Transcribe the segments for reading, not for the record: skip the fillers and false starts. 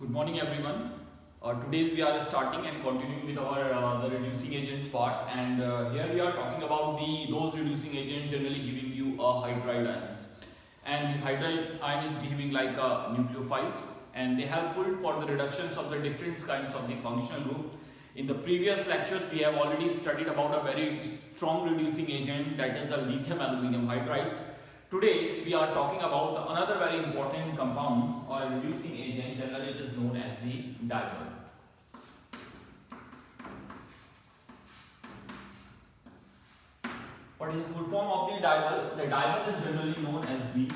Good morning everyone. Today we are starting and continuing with our the reducing agents part, and here we are talking about those reducing agents generally giving you a hydride ions, and this hydride ion is behaving like nucleophiles, and they helpful for the reductions of the different kinds of the functional group. In the previous lectures we have already studied about a very strong reducing agent, that is a lithium aluminum hydrides. Today we are talking about another very important compounds or reducing agent, generally it is known as the dimer. What is the full form of the dimer? The dimer is generally known as the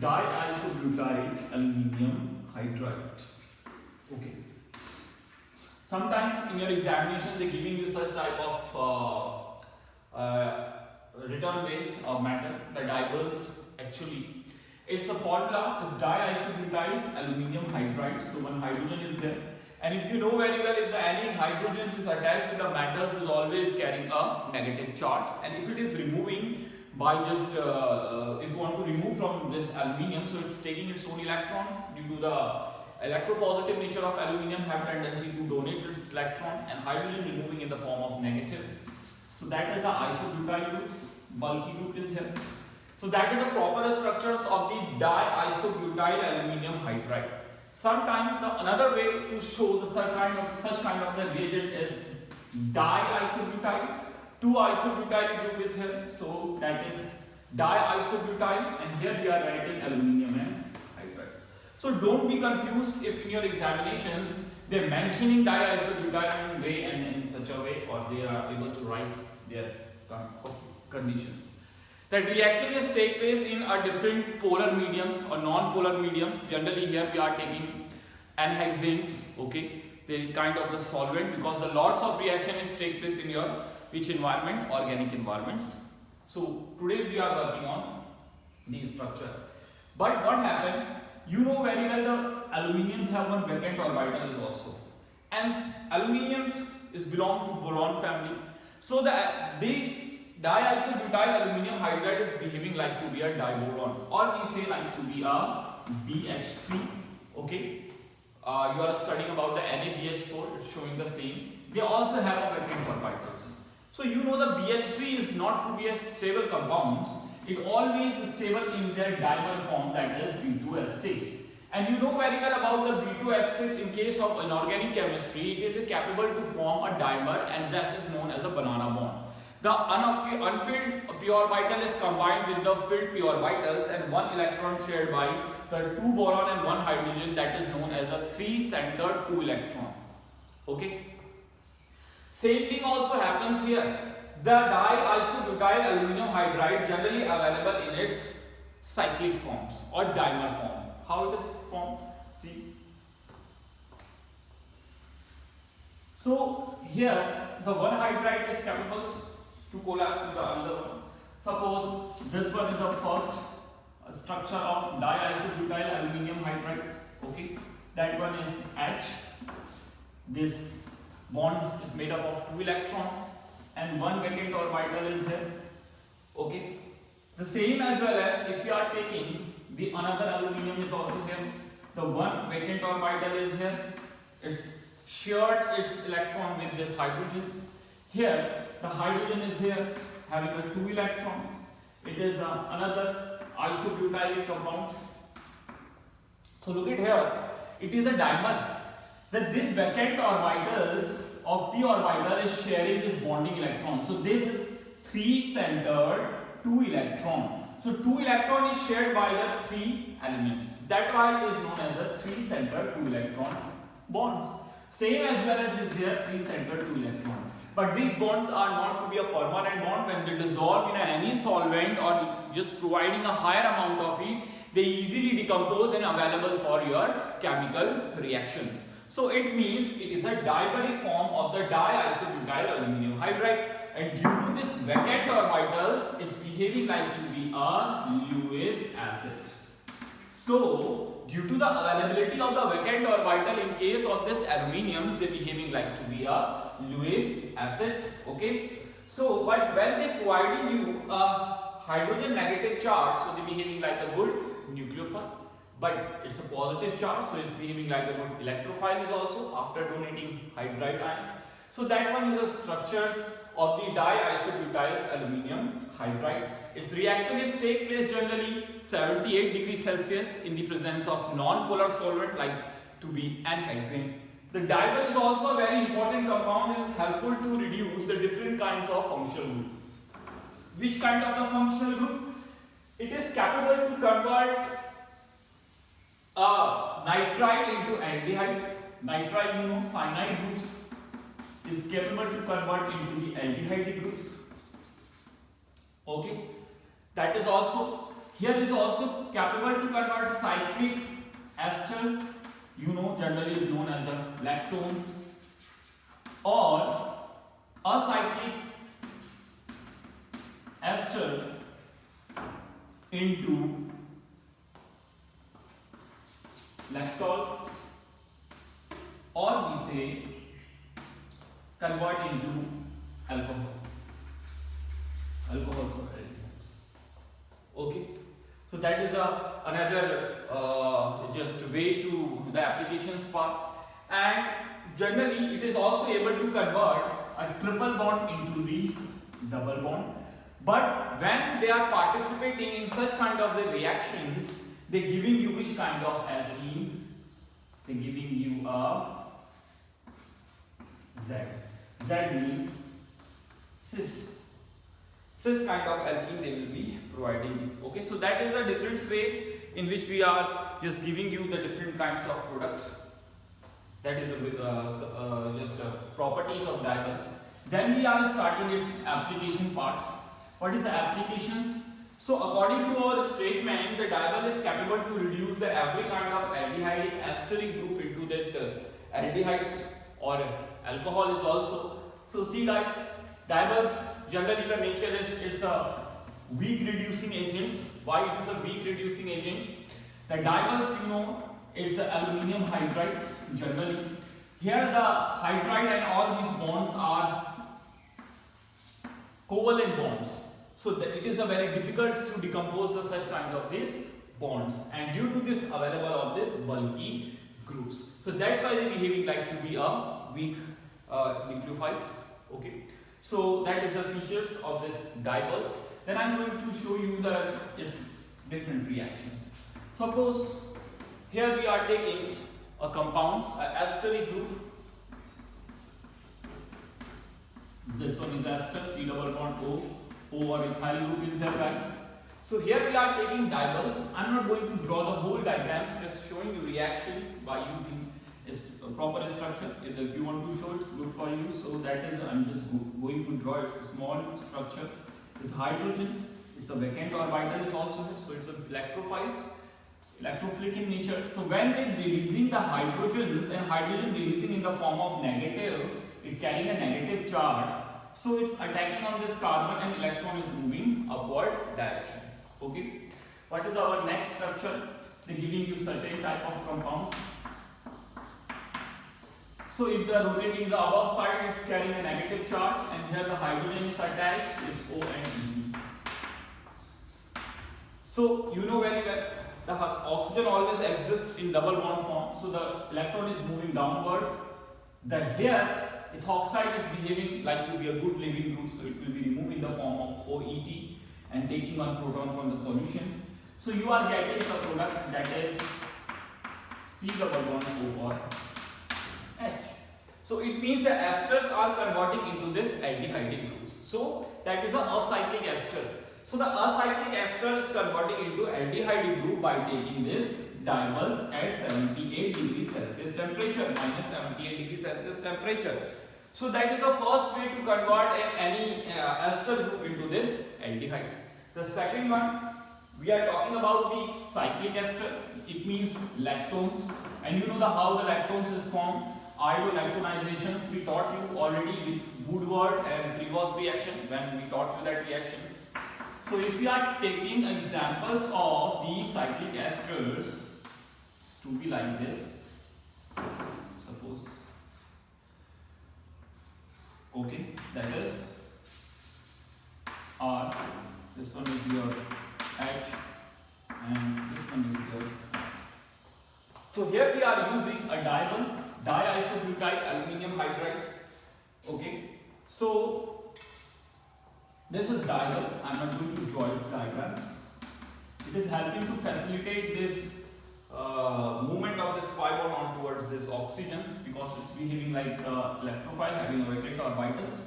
diisobutyl aluminum hydride. Okay. Sometimes in your examination they are giving you such type of return base or matter, the dibols. Actually it's a formula, is diisobutyl aluminum hydride. So one hydrogen is there, and if you know very well, if any hydrogens is attached to the metals is always carrying a negative charge, and if it is removing by just if you want to remove from this aluminium, so it's taking its own electrons due to the electropositive nature of aluminium have tendency to donate its electron, and hydrogen removing in the form of negative. So that is the isobutyl groups, bulky group is here. So that is the proper structures of the diisobutyl aluminum hydride. Sometimes the another way to show the such kind of the reagent is diisobutyl. 2-isobutyl group is here, so that is diisobutyl, and here we are writing aluminum and hydride. So don't be confused if in your examinations they are mentioning diisobutyl in way and in such a way, or they are able to write their conditions. That reaction is take place in a different polar mediums or non-polar mediums. Generally here we are taking anhexanes, okay, they kind of the solvent, because the lots of reaction is take place in your which environment? Organic environments. So today we are working on the structure. But what happened? You know very well the aluminiums have one vacant orbital also, and aluminiums is belong to boron family. So these diisobutyl aluminum hydride is behaving like to be a diboron, or we say like to be a BH3. Okay, you are studying about the NaBH4, it's showing the same. They also have a vacant orbitals. So you know the BH3 is not to be a stable compounds. It always is stable in their dimer form, that is B2H6. And you know very well about the B2H6 in case of inorganic chemistry, it is capable to form a dimer, and this is known as a banana bond. The unfilled p orbital is combined with the filled p orbitals, and one electron shared by the 2 boron and 1 hydrogen, that is known as a 3-centered 2 electron. Okay. Same thing also happens here. The diisobutyl aluminum hydride generally available in its cyclic forms or dimer form. How it is formed? See. So here the one hydride is capable to collapse with the another one. Suppose this one is the first structure of diisobutyl aluminum hydride. Okay, that one is H. This bonds is made up of 2 electrons and 1 vacant orbital is here. Okay, the same as well as if you are taking the another aluminium is also here. The 1 vacant orbital is here. It's shared its electron with this hydrogen. Here the hydrogen is here having the 2 electrons. It is another isobutyl compounds. So look at here. It is a dimer. That this vacant orbitals of p orbital is sharing this bonding electron. So this is 3-centered 2 electron. So 2 electron is shared by the 3 elements. That why it is known as a 3-centered 2 electron bonds. Same as well as is here 3-centered 2 electron. But these bonds are not to be a permanent bond. When they dissolve in any solvent or just providing a higher amount of it, they easily decompose and available for your chemical reaction. So it means it is a dimeric form of the diisobutyl aluminum hydride, and due to this vacant orbitals, it's behaving like to be a Lewis acid. So due to the availability of the vacant orbital in case of this aluminium, they behaving like to be a Lewis acids. Okay. So but when they providing you a hydrogen negative charge, so they're behaving like a good nucleophile. But it's a positive charge, so it's behaving like a good electrophile is also after donating hydride ion. So that one is the structures of the diisobutyl's aluminium hydride. Its reaction is take place generally 78 degrees Celsius in the presence of non-polar solvent like to be an hexane. The diol is also a very important compound and is helpful to reduce the different kinds of functional group. Which kind of the functional group? It is capable to convert nitrile into aldehyde. Nitrile, you know, cyanide groups is capable to convert into the aldehyde groups. Okay, that is also here is also capable to convert cyclic ester, you know, generally is known as the lactones, or acyclic ester into lactols, or we say convert into alcohols or aldehydes. Okay, so that is another just way to the applications part. And generally it is also able to convert a triple bond into the double bond. But when they are participating in such kind of the reactions, they giving you which kind of alkene? They giving you a Z. Z means cis. Cis kind of alkene they will be providing you. Okay, so that is a different way in which we are just giving you the different kinds of products. That is just properties of diol. Then we are starting its application parts. What is the applications? So according to our statement, the diol is capable to reduce the every kind of aldehydic esteric group into that aldehydes or alcohol is also. So see guys, diols generally the nature is it's a weak reducing agent. Why it is a weak reducing agent? The diols, you know, it's a aluminium hydride generally. Here the hydride and all these bonds are covalent bonds. So that it is a very difficult to decompose the such kind of these bonds, and due to this available of this bulky groups. So that's why they behaving like to be a weak nucleophiles. Okay. So that is the features of this diols. Then I'm going to show you its different reactions. Suppose here we are taking a compound, a esteric group. This one is ester, C double bond O. O or ethyl group is there, guys. So here we are taking diol. I'm not going to draw the whole diagram, just showing you reactions by using its proper structure. If you want to show, it's good for you. So that is, I'm just going to draw it. Small structure is hydrogen. It's a vacant orbital is also here. So it's a electrophiles, electrophilic in nature. So when they releasing the hydrogens, and hydrogen releasing in the form of negative, it carrying a negative charge. So it's attacking on this carbon and electron is moving upward direction. Okay. What is our next structure? They're giving you certain type of compounds. So if the rotating the above side, it's carrying a negative charge, and here the hydrogen is attached with O and E. So you know very well the oxygen always exists in double bond form. So the electron is moving downwards. Here ethoxide is behaving like to be a good living group, so it will be removed in the form of OET and taking one proton from the solutions. So you are getting a product that is C double bond O or H. So it means the esters are converting into this aldehydic groups. So that is a acyclic ester. So the acyclic ester is converting into aldehyde group by taking this diols at 78 degrees Celsius temperature, minus 78 degrees Celsius temperature. So that is the first way to convert any ester group into this aldehyde. The second one, we are talking about the cyclic ester. It means lactones, and you know how the lactones is formed. Iodolactonizations we taught you already with Woodward and Prevost reaction when we taught you that reaction. So if we are taking examples of the cyclic esters to be like this, suppose, okay, that is R, this one is your H, and this one is your H. So here we are using a diamond, diisobutyl aluminum hydrides. Okay, so this is diamond. I am not going to draw its diagram. It is helping to facilitate this movement of this pi bond on towards this oxygens, because it's behaving like electrophile having a vacant orbitals.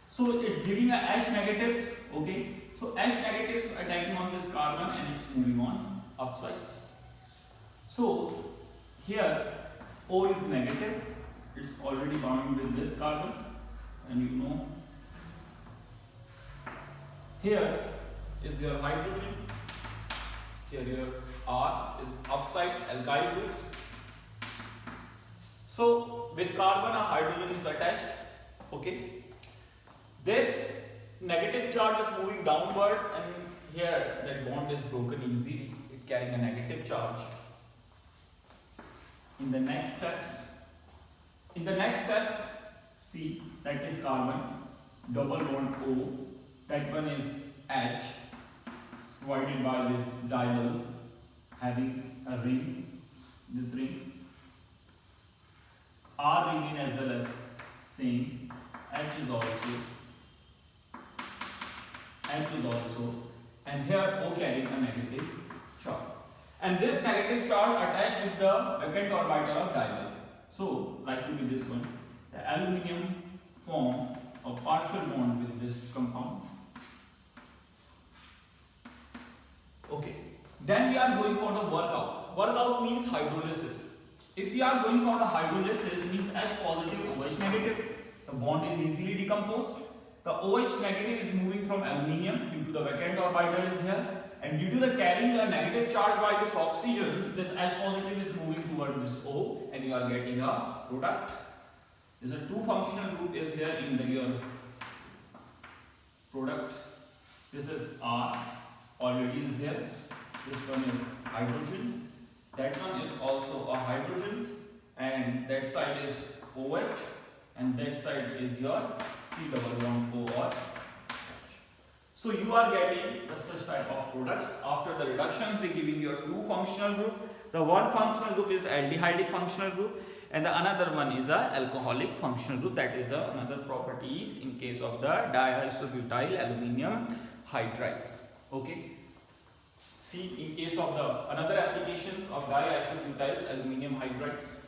So it's giving a H negatives. Okay, so H negatives attacking on this carbon and it's moving on upsides. So here O is negative, it's already bound with this carbon, and you know here is your hydrogen, here your R is upside alkyl groups. So with carbon a hydrogen is attached. Okay, this negative charge is moving downwards, and here that bond is broken easily, it carrying a negative charge. In the next steps, see, that is carbon, double bond O, that one is H, provided by this diol having a ring, this ring, R remain as well as same, H is also, and here O carrying a negative charge. And this negative charge attached with the vacant orbital of diol. So, likely with this one, the aluminium form a partial bond with this compound. Okay. Then we are going for the workout. Workout means hydrolysis. If we are going for the hydrolysis, means H positive, OH negative, the bond is easily decomposed. The OH negative is moving from aluminium due to the vacant orbital is here, and due to the carrying a negative charge by this oxygen, this H positive is moving towards this O, and you are getting a product. This is a two functional group is here in the your product. This is R already is there. This one is hydrogen. That one is also a hydrogen, and that side is OH, and that side is your C double bond O or H. So you are getting such type of products. After the reduction, they giving you two functional group. The one functional group is aldehydic functional group, and the another one is the alcoholic functional group. That is the another properties in case of the diisobutyl aluminum hydrides. Okay. See, in case of the another applications of diisobutyl aluminum hydrides.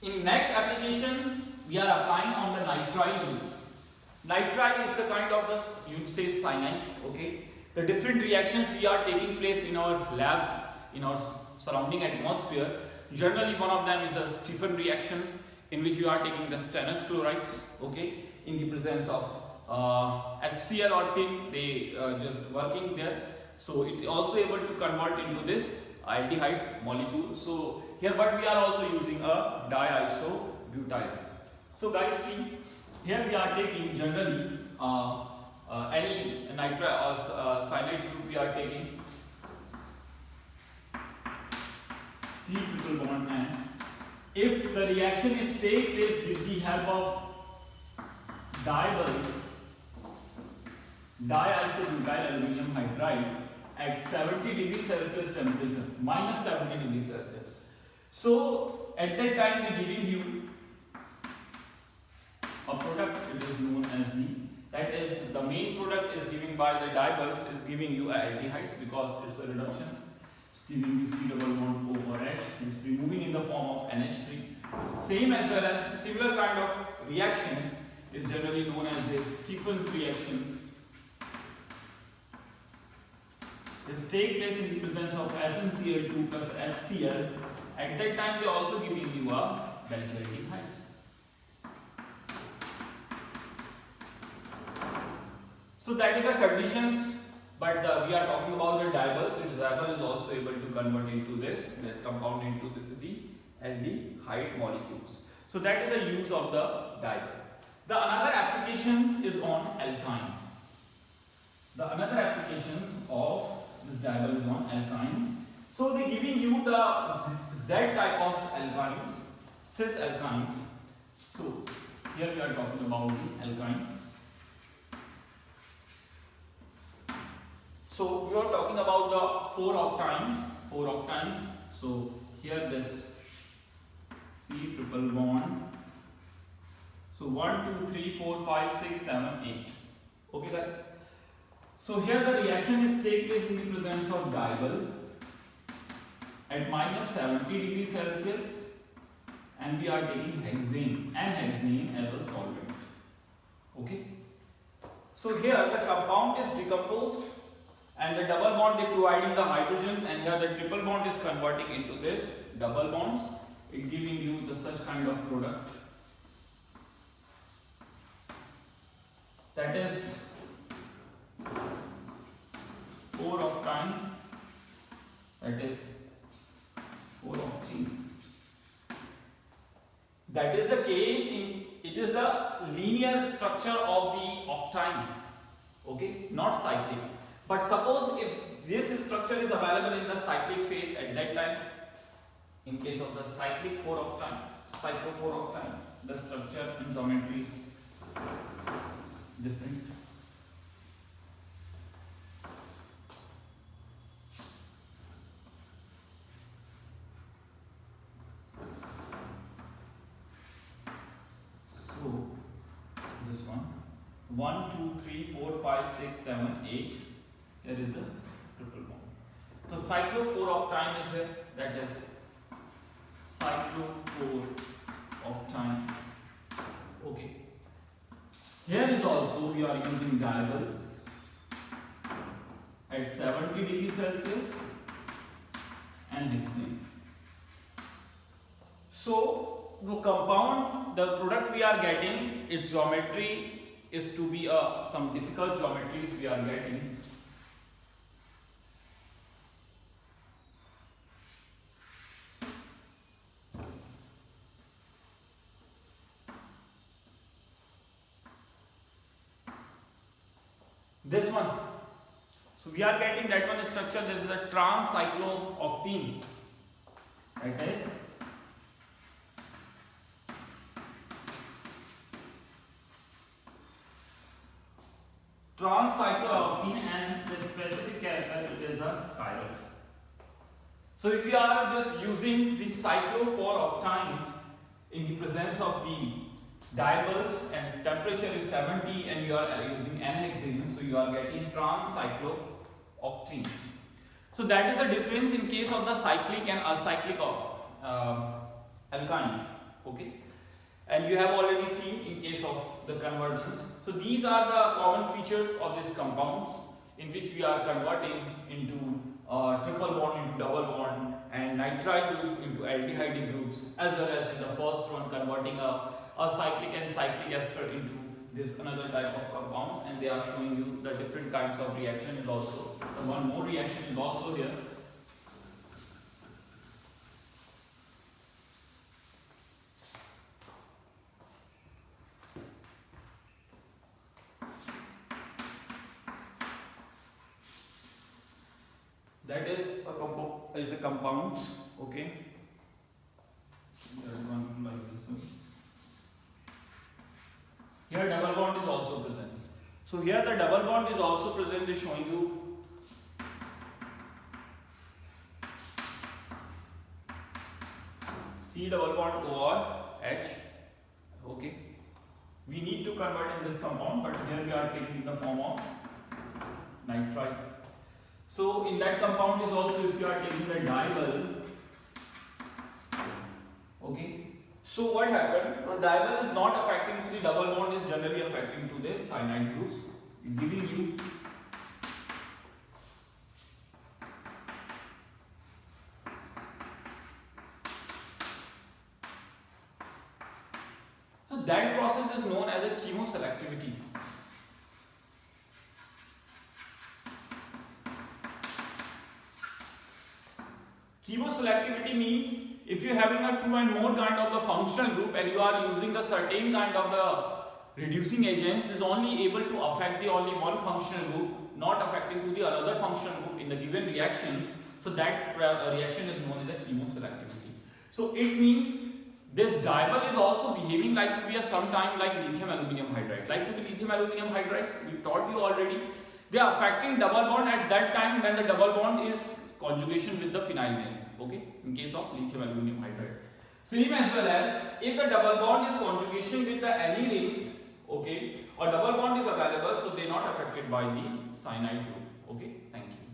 In next applications, we are applying on the nitrile groups. Nitrile is a kind of the, you say, cyanide. Okay, the different reactions we are taking place in our labs, in our surrounding atmosphere. Generally, one of them is a Stephan reactions, in which you are taking the stannous chlorides. Okay, in the presence of HCl or tin, they just working there. So it is also able to convert into this aldehyde molecule. So here, but we are also using a diisobutyl. So guys, see, here we are taking generally any nitrile or cyanides group we are taking C triple bond N. If the reaction is take place with the help of diisobutyl aluminum hydride at 70 degrees Celsius temperature, minus 70 degrees Celsius. So at that time we giving you a product, it is known as that is the main product is given by the diols is giving you aldehydes because it's a reductions. It's giving you C double bond over H, it's removing in the form of NH3. Same as well as similar kind of reaction is generally known as the Stephan's reaction. This take place in the presence of SnCl2 plus HCl. At that time, they are also giving you a benzaldehydes. So that is the conditions, but we are talking about the diols. Its diol is also able to convert into this, that compound into the aldehyde molecules. So that is a use of the diol. The another application is on alkyne. The another applications of this diol is on alkyne. So they giving you the Z type of alkynes, cis alkynes. So Here we are talking about the alkyne. So we are talking about the 4 octines. 4 octines. So here this C triple bond. So 1, 2, 3, 4, 5, 6, 7, 8. Okay, guys. So here the reaction is take place in the presence of diol at minus 70 degrees Celsius, and we are taking hexane and hexane as a solvent. Okay. So here the compound is decomposed and the double bond is providing the hydrogens, and here the triple bond is converting into this double bonds. It giving you the such kind of product. That is 4 octane. That is 4 octene. That is the case in it is a linear structure of the octane. Okay, not cyclic. But suppose if this structure is available in the cyclic phase at that time, in case of the cyclic 4 octane, cyclo 4 octane, the structure and geometry is different. So this one 1, 2, 3, 4, 5, 6, 7, 8. Here is a triple bond. So cyclo 4 octane is here. That is cyclo 4 octane. Okay. Here is also we are using diol at 70 degrees Celsius and hexane. So the compound, the product we are getting, its geometry is to be some difficult geometries we are getting. This one. So we are getting that one structure. This is a trans-cyclooctene. That is trans-cyclooctene, and the specific character it is a chiral. So if you are just using the cyclo 4 octanes in the presence of the diols and temperature is 70 and you are using N-hexane, so you are getting trans-cyclooctenes. So that is the difference in case of the cyclic and acyclic alkynes. Okay, and you have already seen in case of the conversions. So these are the common features of these compounds in which we are converting into triple bond into double bond and nitride group into aldehyde groups, as well as in the first one converting a cyclic and cyclic ester into this another type of compounds, and they are showing you the different kinds of reaction is also. One more reaction is also here. That is a compound. Okay. Like this one. Here double bond is also present. So here the double bond is also present, is showing you C double bond OR H. Okay. We need to convert in this compound, but here we are taking the form of nitride. So in that compound is also, if you are taking the diol, okay. So what happened? The diol is not affecting C double bond, is generally affecting to the cyanide groups, giving you so that process is known as a chemoselectivity. Chemoselectivity means if you are having a two and more kind of the functional group and you are using a certain kind of the reducing agents, is only able to affect the only one functional group, not affecting to the another functional group in the given reaction. So that reaction is known as a chemoselectivity. So it means This dimer is also behaving like to be a sometime like lithium aluminum hydride. Like to be lithium aluminum hydride, we taught you already. They are affecting double bond at that time when the double bond is conjugation with the phenyl ring. Okay, in case of lithium aluminum hydride. Same as well as if the double bond is conjugation with the any rings, okay, or double bond is available, so they are not affected by the cyanide group. Okay, thank you.